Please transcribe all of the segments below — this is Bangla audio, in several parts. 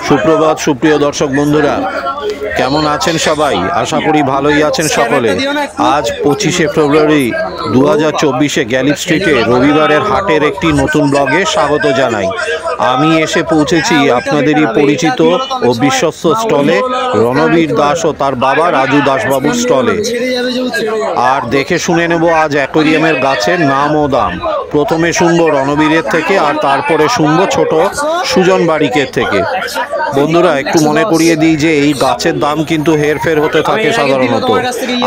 সুপ্রভাত সুপ্রিয় দর্শক বন্ধুরা, কেমন আছেন সবাই? আশা করি ভালোই আছেন সকলে। আজ 25শে ফেব্রুয়ারি 2024 গ্যালিপ স্ট্রিটে রবিবারের হাটের একটি নতুন ব্লগে স্বাগত জানাই। আমি এসে পৌঁছেছি আপনাদেরই পরিচিত ও বিশ্বস্ত স্টলে, রণবীর দাস ও তার বাবা রাজু দাসবাবুর স্টলে। আর দেখে শুনে নেব আজ অ্যাকোয়ারিয়ামের গাছের নাম ও দাম। প্রথমে শুনবো রণবীরের থেকে, আর তারপরে শুনবো ছোট সুজন বারিকের থেকে। বন্ধুরা, একটু মনে করিয়ে দিই যে এই গাছের দাম কিন্তু হেরফের হতে থাকে সাধারণত।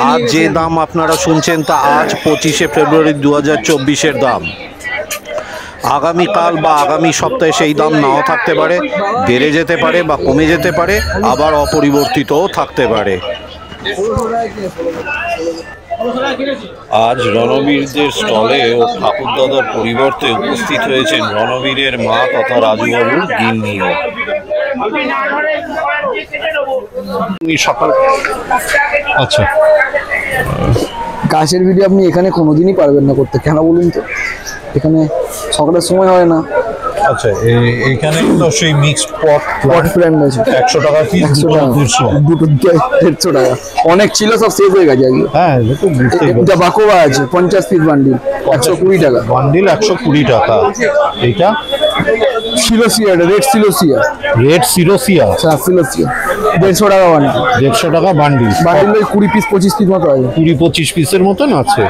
আজ যে দাম আপনারা শুনছেন তা আজ 25শে ফেব্রুয়ারি 2024 দাম। আগামীকাল বা আগামী সপ্তাহে সেই দাম নাও থাকতে পারে, বেড়ে যেতে পারে বা কমে যেতে পারে, আবার অপরিবর্তিতও থাকতে পারে। আজ রণবীরদের স্টলে ও ঠাকুরদাদার পরিবর্তে উপস্থিত হয়েছেন রণবীরের মা তথা রাজুবাবুর গিন্নিও। সকাল আচ্ছা, গাছের ভিডিও আপনি এখানে কোনোদিনই পারবেন না করতে, কেন বলুন তো? এখানে সকালের সময় হয় না। আচ্ছা, এইখানে তো সেই মিক্সড পট প্ল্যান্ট আছে 100 টাকা পিস, 200 150 টাকা। অনেক ছিল, সব শেষ হয়ে গেছে। হ্যাঁ, এটা বাকোবা আছে 50 পিস বান্ডিল 120 টাকা বান্ডিল, 120 টাকা। এইটা celosia, red celosia, red celosia, celosia 150 টাকা বান্ডিল। 150 টাকা বান্ডিল। বান্ডিল 20 পিস 25 পিস মতো আছে, 20-25 পিসের মতন আছে।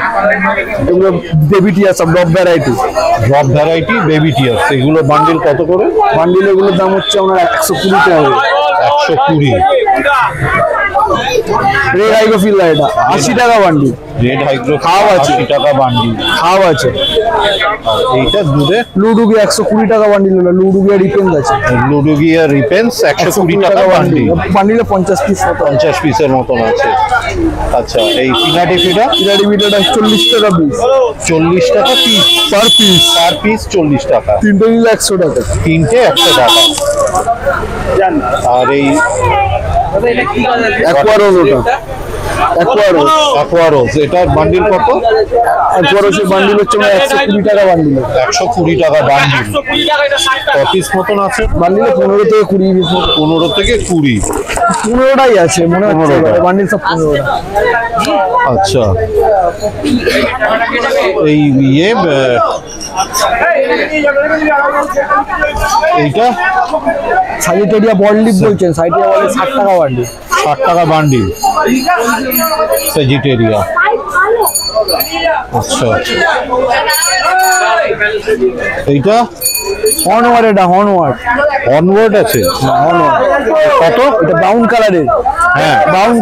এগুলো বেবি টিয়ার, সব ড্রপ ভ্যারাইটি, বেবি টিয়ার। এগুলো বান্ডিল কত করে? বান্ডিল এগুলোর দাম হচ্ছে আপনার 120 টাকা। 120। রেড হাইগ্রোফিল্লা এটা 80 টাকা বান্ডিল। রেড হাইগ্রো খাওয়া আছে 80 টাকা বান্ডিল। খাওয়া আছে। এইটা দুধে লুডুগি 120 টাকা বান্ডিল। লুডুগিয়া রিপেন্স আছে, লুডুগিয়া রিপেন্স 120 টাকা বান্ডিল। বান্ডিলে 50 পিস, 50 পিসের মতন আছে। আচ্ছা, এই পিনাটিফিটা 40 টাকা পিস। 40 টাকা পিস পার পিস, 40 টাকা। তিনটে নিলে 100 টাকা। তিনটে 100 টাকা। আর এই অ্যাকোয়ারোস, এটার বান্ডিল কত? অ্যাকোয়ারোসের বান্ডিল হচ্ছে 120 টাকা বান্ডিল। 120 টাকা বান্ডিল। কত পিস মতন আছে বান্ডিলে? 15 থেকে 20 পিস। 15 থেকে 20। 15টাই আছে মনে হচ্ছে বান্ডিল, সব 15টা। আচ্ছা, এই এইটা সাইটেরিয়া বললিপ বলছেন, সাইটেরিয়া বলে 60 টাকা বান্ডিল। 60 টাকা বান্ডিল সেজিটেরিয়া। আচ্ছা, এইটা হর্নওয়ার্ড, এটা হর্নওয়ার্ড আছে। কত? এটা ব্রাউন কালারের। হ্যাঁ, ব্রাউন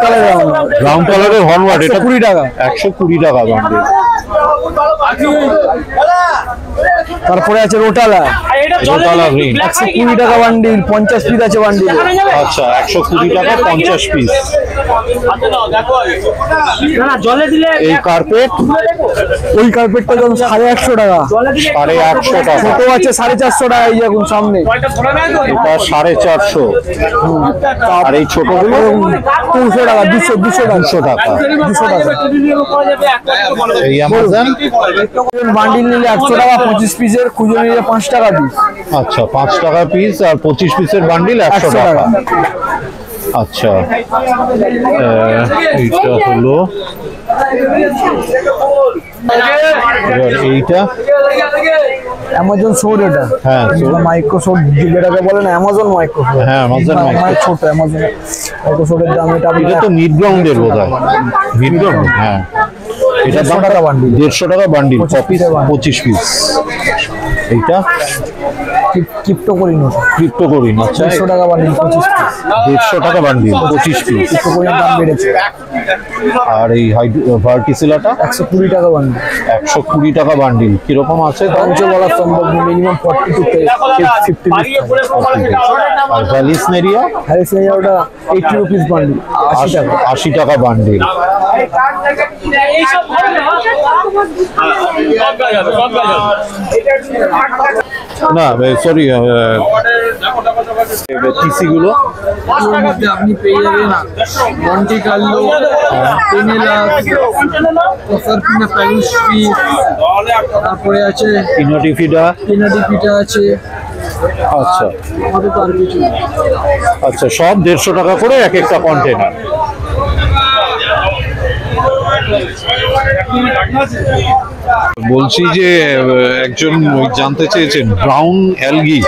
কালারের হর্নওয়ার্ড। এটা 20 টাকা। 120 টাকা বান্ডিল। তারপরে আছে রোটালা গ্রিন 120 টাকা বান্ডিল, 50 পিস আছে বান্ডিল। আচ্ছা, 120 টাকা 50 পিস। এই কার্পেট, ওই কার্পেটটা যখন 150 টাকা। 150 টাকা। ছোট আছে 450 টাকা, এই এখন সামনে এটা 450। আর এই ছোটগুলো 200 টাকা, 200 টাকা। এই অ্যামাজন বান্ডিল নিলে 100 টাকা, 25 পিসের খুচরো নিলে 5 টাকা পিস। আচ্ছা, 5 টাকা পিস। আর 25 পিসের বান্ডিল 100 টাকা। আচ্ছা, এইটা হলো, এইটা অ্যামাজন সোড। এটা হ্যাঁ, মাইক্রোসোফট যেটাকে বলে না, অ্যামাজন মাইক্রোসোফট। হ্যাঁ, অ্যামাজন ছোট অ্যামাজন মাইক্রোসোফটের দাম। এটা তো মিড গ্রাউন্ডের বোধহয়, মিড গ্রাউন্ড। হ্যাঁ, এটা 150 টাকা বান্ডিল। 150 টাকা বান্ডিল, 25 পিস। এইটা ক্রিপ্টোকরিন। আচ্ছা, 150 টাকা বান্ডিল, 25 পিস। 150 টাকা বান্ডিল, 25 পিস। ক্রিপ্টোকরিনের দাম বেড়েছে। আর এই ভার্টিসিলাটা 120 টাকা বান্ডিল। 120 টাকা বান্ডিল। কিরকম আছে দামটা বলা সম্ভব, মিনিমাম 40 টু 50 পিস। আর ভ্যালিসনেরিয়া ওটা 80 রুপিস বান্ডিল, 80 টাকা বান্ডিল। না সরি, টিসি গুলো আপনি পেয়ে যাবেন মন্টি কার্লো, তারপরে আছে পিনাটিফিটা আছে, আচ্ছা আমাদের তো আর কিছু নেই। আচ্ছা, সব 150 টাকা করে এক একটা কন্টেনার। বলছি যে একজন জানতে চেয়েছেন ব্রাউন অ্যালগি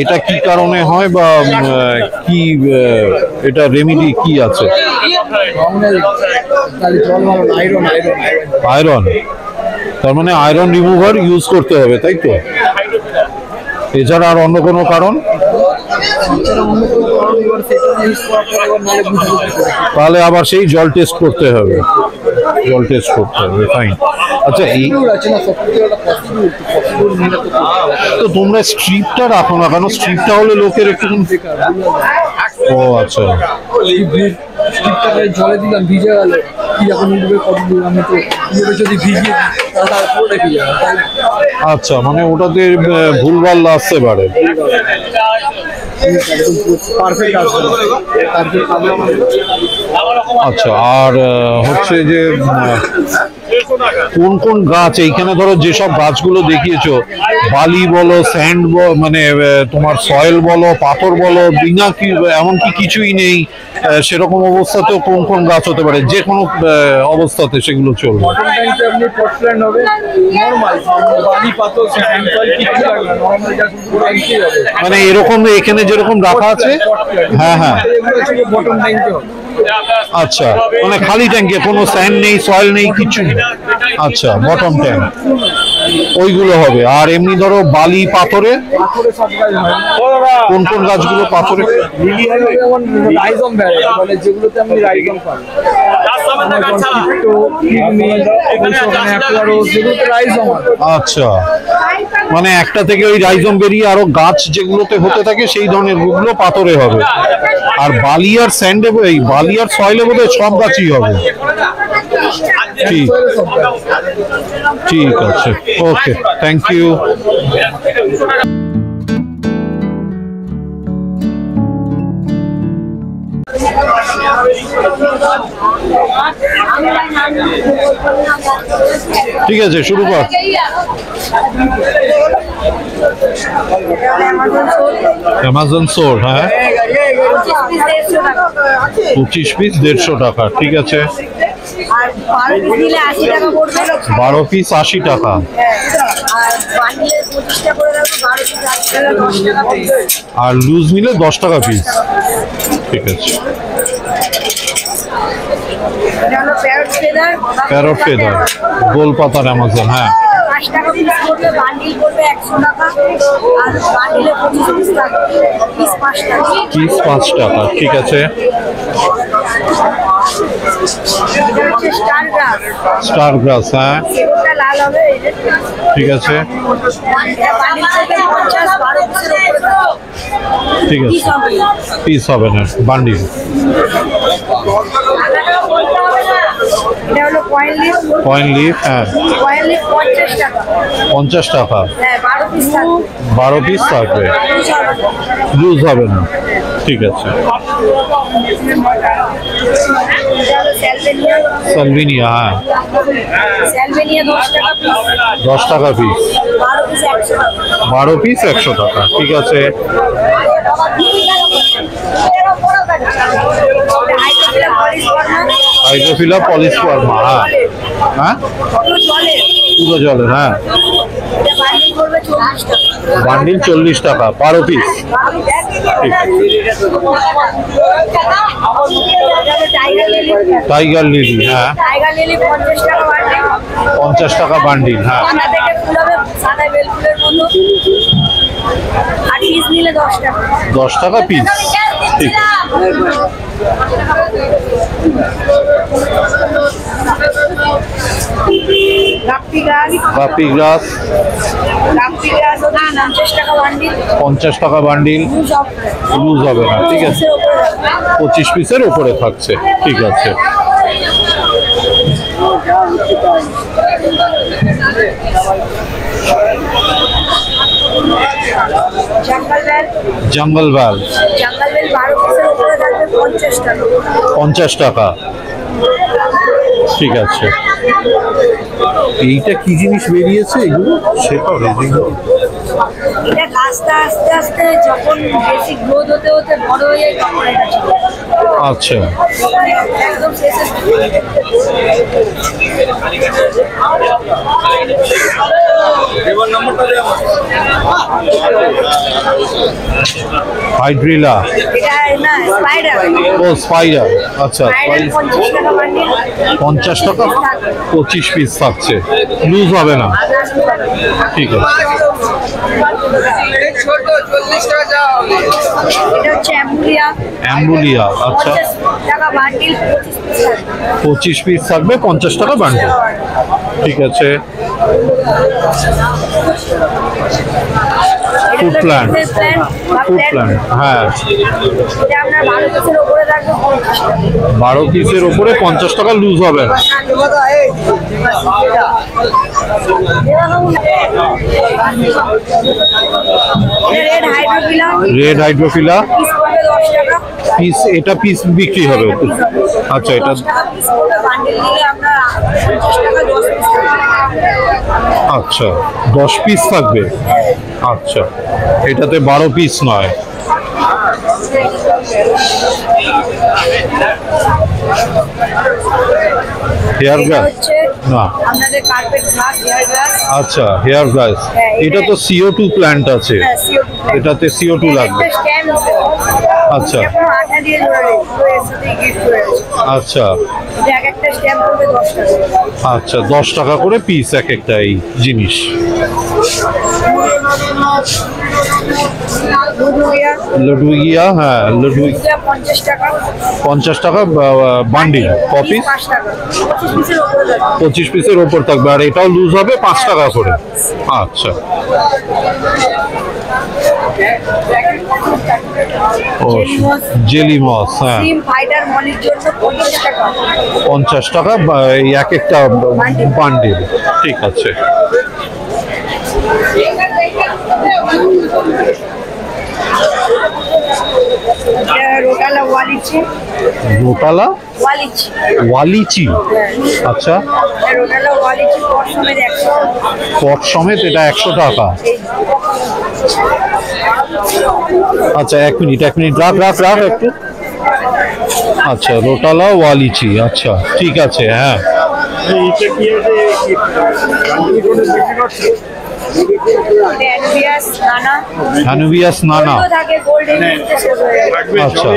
এটা কি কারণে হয় বা কি এটা রেমেডি কি আছে? তাহলে জল ভালো আয়রন আয়রন, তার মানে আয়রন রিমুভার ইউজ করতে হবে, তাই তো? এছাড়া আর অন্য কোনো কারণ? তাহলে আবার সেই জল টেস্ট করতে হবে, জল টেস্ট করতে হবে, ফাইন। আচ্ছা, এই তো তোমরা স্ট্রিপটা রাখো না কেন? স্ট্রিপটা হলে লোকের একটু। ও আচ্ছা, জলে দিলাম ভিজে গেল, কি যখন উঠবে কত দূর আমি তো যদি ভিজিয়ে তাহলে পুরোটা ভিজে গেল। আচ্ছা, মানে ওটাতে ভুলভাল আসতে পারে। পারফেক্ট আসবে আচ্ছা, আর হচ্ছে যে কোন কোন গাছ এইখানে ধরো যেসব গাছগুলো দেখিয়েছো, বালি বলো, স্যান্ড মানে তোমার সয়েল বলো, পাথর বলো, বিনা কি এমনকি কিছুই নেই সেরকম অবস্থাতেও কোন কোন গাছ হতে পারে? যে কোনো অবস্থাতে সেগুলো চলবে। বটম ট্যাঙ্কে আপনি পটল্যান্ড হবে নরমাল, বালি পাথর স্যান্ড সয়েল কিছু লাগবে না, নরমাল যা শুধু ট্যাঙ্কেই হবে। মানে এরকম এখানে যেরকম রাখা আছে, হ্যাঁ হ্যাঁ, এগুলো হচ্ছে বটম ট্যাঙ্কে হবে। আচ্ছা, মানে খালি ট্যাঙ্কে কোনো স্যান্ড নেই, সয়েল নেই, কিছু নেই। আচ্ছা, বটম ট্যাঙ্ক ওইগুলো হবে। আর এমনি ধরো বালি পাথরে পাথরে সব গাছ হয় কোন কোন গাছগুলো পাথরে? লিলি হবে যেমন রাইজম ভ্যারাইটি, মানে যেগুলোতে আপনি রাইজম পান, তো কিডনি ওইসব অ্যাকুয়ারোস যেগুলোতে রাইজম হয়। আচ্ছা, মানে একটা থেকে ওই রাইজম বেরিয়ে আরো গাছ যেগুলোতে হতে থাকে সেই ধরনের গুলো পাথরে হবে। আর বালি আর স্যান্ডে, এই বালি আর সয়েলে বোধহয় সব গাছই হবে। ঠিক, ঠিক আছে, ওকে, থ্যাংক ইউ। ঠিক আছে, শুরু কর। অ্যামাজন সোর, হ্যাঁ, 25 পিস 150 টাকা, ঠিক আছে। আর 12 পিস নিলে 80 টাকা পড়বে। 12 পিস 80 টাকা। আর বান্ডিলে 25 টাকা করে রাখবো, 12 পিস 80 টাকা, 10 টাকা পিস। আর লুজ নিলে 10 টাকা পিস, ঠিক আছে। এটা হলো প্যারট ফেদার। প্যারট ফেদার, গোল পাতার অ্যামাজন, হ্যাঁ। 5 টাকা পিস পড়বে, বান্ডিল পড়বে 100 টাকা। আর বান্ডিলে 25 পিস থাকবে, পিস 5 টাকা। পিস 5 টাকা, ঠিক আছে। এটা হচ্ছে স্টার গ্রাস। স্টার গ্রাস, হ্যাঁ, সেগুনটা লাল হবে, এই যে। ঠিক আছে, বান্ডিল পড়বে 50, 12 পিসের উপরে থাকবে। ঠিক আছে। পিস হবে না, বান্ডিল। এটা হলো কয়েন লিফ। কয়েন লিফ, হ্যাঁ, কয়েন লিফ 50 টাকা। 50 টাকা। হ্যাঁ, 12 পিস থাকবে। 12 পিস থাকবে, লুজ হবে না, ঠিক আছে। সালভিনিয়া, হ্যাঁ, স্যালভেনিয়া 10 টাকা পিস। 10 টাকা পিস। 12 পিস 100 টাকা। 12 পিস 100 টাকা, ঠিক আছে। হাইড্রোফিলা পলিশ ফার্মা, হ্যাঁ হ্যাঁ, পুরো জলের, হ্যাঁ। বান্ডিল 40 টাকা, 12 পিস, ঠিক আছে। টাইগার লিলি, হ্যাঁ, টাইগার লিলি 50 টাকা বান্ডিল। 50 টাকা বান্ডিল, হ্যাঁ। পাতা থেকে ফুল হবে সাদা বেল ফুলের মতো। আর পিস নিলে 10 টাকা। 10 টাকা পিস, ঠিক আছে। গাপ্পি গাছ। বাপি গ্রাস, গাপ্পি গাছ 50 টাকা বান্ডিল। 50 টাকা বান্ডিল, সব লুজ হবে না, ঠিক আছে। পিসের উপরে রাখবে। 25 পিসের উপরে থাকছে, ঠিক আছে। জঙ্গল বেল। জঙ্গল বেল, জঙ্গল বেল 12 পিসের উপরে থাকবে 50 টাকা। 50 টাকা, ঠিক আছে। এইটা কি জিনিস বেরিয়েছে এগুলো? সেটা এটা গাছ আস্তে আস্তে আস্তে যখন বেশি গ্রোথ হতে হতে বড় হয়ে যায় তখন এটা ছিল আচ্ছা মানে একদম শেষে হাইড্রিলা এটা না স্পাইডার ও স্পাইডার আচ্ছা স্পাইডার 50 টাকা বান্ডিল 50 টাকা 25 পিস থাকছে লুজ হবে না ঠিক আছে এটা হচ্ছে অ্যাম্বুলিয়া অ্যাম্বুলিয়া আচ্ছা 50 টাকা বান্ডিল 25 পিস থাকবে 50 টাকা বান্ডিল ঠিক আছে ফুড প্ল্যান্ট ফুড প্ল্যান্ট হ্যাঁ এটা আমরা 12 পিসের উপরে রাখবো 12 পিসের উপরে 50 টাকা লুজ হবে না রেড হাইড্রোফিলা রেড হাইড্রোফিলা পিস পড়বে 10 টাকা পিস এটা পিস বিক্রি হবে আচ্ছা এটা 10 টাকা পিস পড়বে বান্ডিল নিলে আমরা 50 টাকা 10 পিস আচ্ছা 10 পিস থাকবে আচ্ছা এটাতে 12 পিস নয় হেয়ার এটা গ্রাস হচ্ছে না আপনাদের কার্পেট গ্লাস হেয়ার গ্লাস আচ্ছা হেয়ার গ্রাস এটা তো CO2 প্ল্যান্ট আছে এটাতে CO2 লাগবে আচ্ছা কোনো আঠা দিয়ে ধরে রেখে এর সাথে গিফট করে আচ্ছা এটা এক একটা স্ট্যাম্প পড়বে 10 টাকা আচ্ছা 10 টাকা করে পিস এক একটা এই জিনিস দুধুইয়া লডুইয়া হ্যাঁ লডুই 50 টাকা 50 টাকা বান্ডিল কপিস 5 টাকা 25 পিসের উপরে যাবে 25 পিসের ওপর থাকবে আর এটাও লুজ হবে 5 টাকা করে আচ্ছা ও জেলি মস হ্যাঁ সিম ফাইটার মলির জন্য 50 টাকা 50 টাকা এই এক একটা বান্ডিল ঠিক আছে রোটালা ওয়ালিচি রোটালা ওয়ালিচি ওয়ালিচি আচ্ছা রোটালা ওয়ালিচি পট সমেত 100 পট সমেত এটা 100 টাকা আচ্ছা এক মিনিট রাখ একটু আচ্ছা রোটালা ওয়ালিচি আচ্ছা ঠিক আছে হ্যাঁ হ্যানুবিয়াস নানা থাকে গোল্ডেন আচ্ছা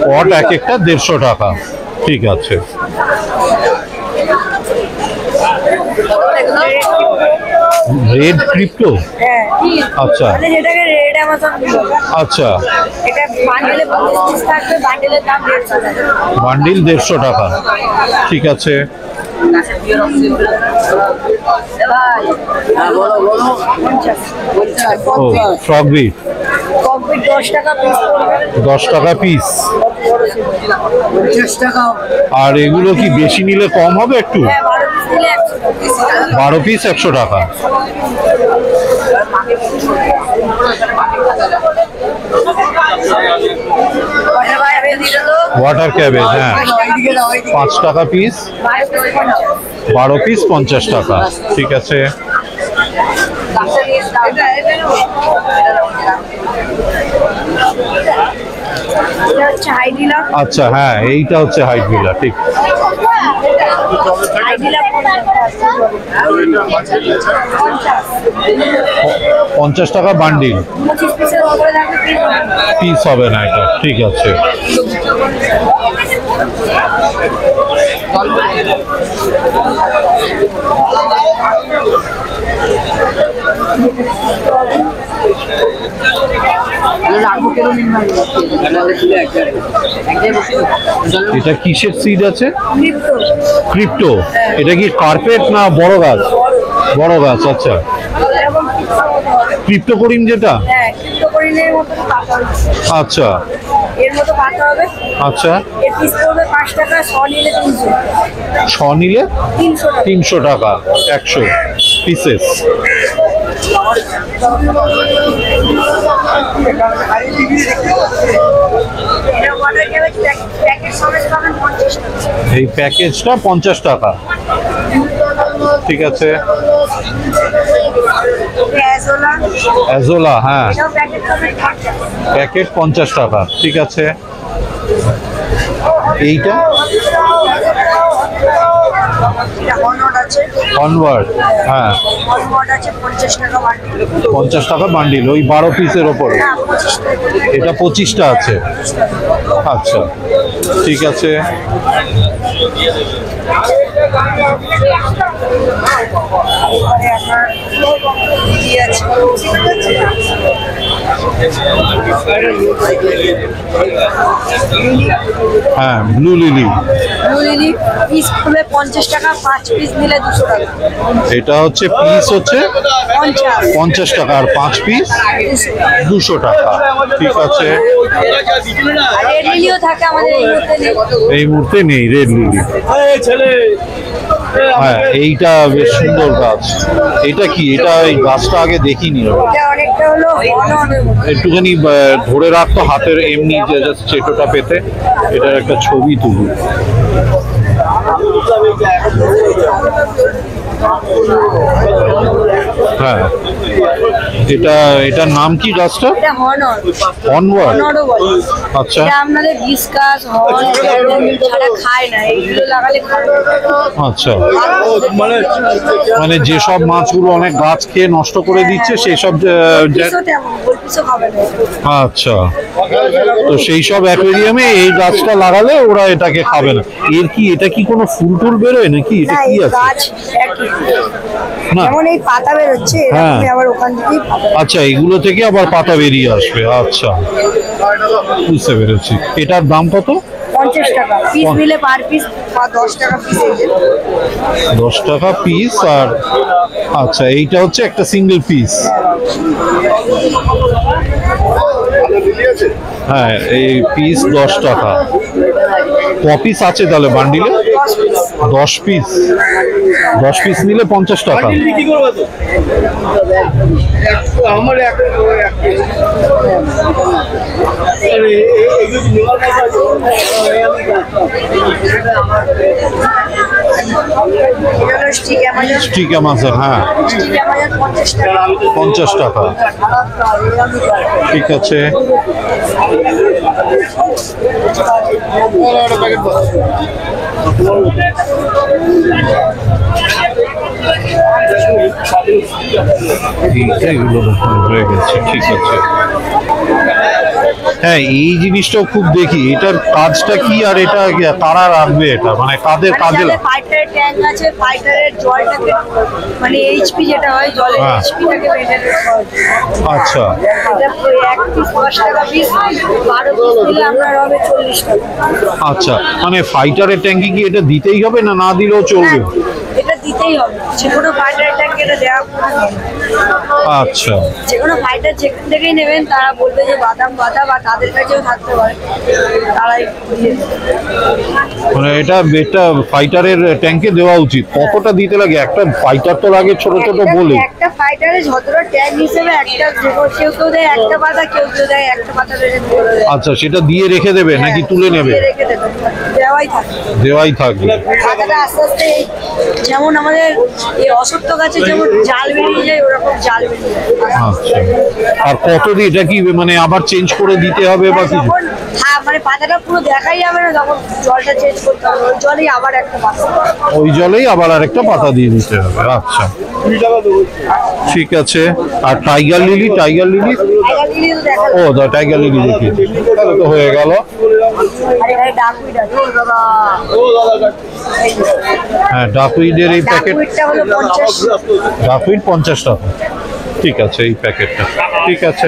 পট এক একটা 150 টাকা ঠিক আছে রেড ক্রিপ্টো হ্যাঁ আচ্ছা মানে যেটাকে রেড অ্যামাজন আচ্ছা এটা বান্ডেলে 50 পিস থাকবে বান্ডেলের দাম 150 টাকা বান্ডিল 150 টাকা ঠিক আছে ও ফ্রগ বিট ককপিট 10 টাকা পিস পড়বে 10 টাকা পিস আর এগুলো কি বেশি নিলে কম হবে একটু হ্যাঁ 12 পিস নিলে 100 টাকা 12 পিস 100 টাকা ওয়াটার ক্যাবেজ হ্যাঁ 5 টাকা পিস 12 পিস 50 টাকা ঠিক আছে আচ্ছা হ্যাঁ এইটা হচ্ছে হাইড্রিলা ঠিক 50 টাকা বান্ডিল পিস হবে না এটা ঠিক আছে এটা কিসের সিড আছে ক্রিপ্টো এটা কি কার্পেট না বড় গাছ বড় গাছ আচ্ছা ক্রিপ্টো করিম যেটা আচ্ছা এর মতো পাতা হবে আচ্ছা এর পিস পড়বে 5 টাকা 100 নিলে 300 6 নিলে 300 টাকা 100 পিসেস এই প্যাকেজটা 50 টাকা ঠিক আছে অ্যাজোলা, অ্যাজোলা, হ্যাঁ, এটাও প্যাকেট হবে 50। প্যাকেট 50 টাকা। ঠিক আছে, এইটা এটা হনট আছে, অনওয়ার্ড, হ্যাঁ, হনট আছে 50 টাকা বান্ডিল। 50 টাকা বান্ডিল, ওই 12 পিসের ওপরে। হ্যাঁ 25 টাকা। এটা 25টা আছে। আচ্ছা, ঠিক আছে। তারপরে আপনার ইয়ে আছে, হ্যাঁ, blue lily, blue lily piece খুলে 50 টাকা, 5 পিস নিলে 200 টাকা। এটা হচ্ছে পিস হচ্ছে 50 50 টাকা, আর 5 পিস 200 টাকা। ঠিক আছে, আর রেড লিলিও থাকে আমাদের এই মুহূর্তে নেই। এই মুহূর্তে নেই রেড লিলি। হ্যাঁ, এইটা বেশ সুন্দর গাছ। এটা কি? এটা এই গাছটা আগে দেখিনি। এটা অনেকটা হলো হনটের মতো। একটুখানি ধরে রাখতো হাতের, এমনি যে just চেটোটা পেতে এটার একটা ছবি তুলি। হ্যাঁ, এটার নাম কি গাছটা? এটা হনট, অনওয়ার্ড, হনটও বলে। আচ্ছা, এটা আপনাদের ডিসকাস ছাড়া খায় না, এইগুলো লাগালে খায়। আচ্ছা। মানে যেসব মাছগুলো অনেক গাছ খেয়ে নষ্ট করে দিচ্ছে সেই সব পিসও তেমন, গোল পিসও খাবে না। আচ্ছা, তো সেই সব অ্যাকোয়ারিয়ামে এই গাছটা লাগালে ওরা এটাকে খাবে না। এটা কি কোনো ফুল টুল বেরোয় নাকি? এটা না, কি এই আছে? গাছ একই। না, যেমন এই পাতা বেরোচ্ছে, হ্যাঁ। এরকমই আবার ওখান থেকেই পাতা। আচ্ছা, এগুলো থেকে আবার পাতা বেরিয়ে আসবে। আচ্ছা, বুঝতে পেরেছি। এটার দাম কত? 50 টাকা পিস নিলে পার পিস 10 টাকা পিস। এই যে 10 টাকা পিস। আর আচ্ছা, এইটা হচ্ছে একটা সিঙ্গেল পিস। হ্যাঁ, এই পিস 10 টাকা। ক পিস আছে তাহলে বান্ডিলে? 10 পিস। 10 পিস নিলে 50 টাকা। স্টিক অ্যামাজন, স্টিক অ্যামাজন, হ্যাঁ, স্টিক অ্যামাজন 50 টাকা। 50 টাকা। ঠিক আছে, এইগুলো হয়ে গেছে। ঠিক আছে, হ্যাঁ, এই জিনিসটাও খুব দেখি। এটার কাজটা কি আর এটা কারা রাখবে? এটা মানে কাদের কাজে মানে ফাইটারের ট্যাঙ্ক আছে, ফাইটারের জলটাকে মানে এইচপি যেটা হয় জলের হ্যাঁ। এইচপিটাকে মেনটেন করা হয়। আচ্ছা, এটা এক পিস 10 টাকা পিস, 12 পিস দিলে আপনার হবে 40 টাকা। আচ্ছা, মানে ফাইটারের ট্যাঙ্কি কি এটা দিতেই হবে না না দিলেও চলবে? এটা দিতেই হবে, যে কোনো ফাইটারের ট্যাঙ্ক এটা দেওয়া কোনো নিয়ম। আচ্ছা, যে কোনো ফাইটার যেখান থেকেই নেবেন তারা বলবে যে বাদাম বাদা বা তাদের কাছেও থাকতে পারে, তারাই দিয়ে দেবে। মানে এটা ফাইটারের ট্যাঙ্কে দেওয়া উচিত। কতটা দিতে লাগে? একটা ফাইটার তো লাগে ছোট ছোট বলে। একটা ফাইটারে যতটা ট্যাঙ্ক হিসেবে একটা কেউ কেউ দেয় একটা পাতা, কেউ কেউ দেয় একটা পাতা রেখে দেয়। আচ্ছা, সেটা দিয়ে রেখে দেবে নাকি তুলে নেবে? দিয়ে রেখে দেবে, দেওয়াই থাকে। দেওয়াই থাকবে। পাতাটা আস্তে আস্তে যেমন আমাদের এই অসত্য গাছে যেমন জাল বেরিয়ে যায়, ওরকম জাল বেরিয়ে যায়। আচ্ছা, আর কতদিন এটা কি মানে আবার চেঞ্জ করে দিতে হবে বা কিছু? যখন মানে পাতাটা পুরো দেখাই যাবে না, তখন জলটা চেঞ্জ করতে হবে, ওই জলেই আবার একটা পাতা। ওই জলেই আবার আরেকটা পাতা দিয়ে দিতে হবে। আচ্ছা, ঠিক আছে। আর tiger lily? Tiger lily, tiger lily তো দেখালাম। ও দা টাইগার লিলি দেখি, তাহলে তো হয়ে গেল। আর এখানে ডাকউইড আছে। হ্যাঁ, ডাকউইডের এই প্যাকেট, ডাকউইডটা হলো 50। ডাকউইড 50 টাকা। ঠিক আছে, এই প্যাকেটটা ঠিক আছে।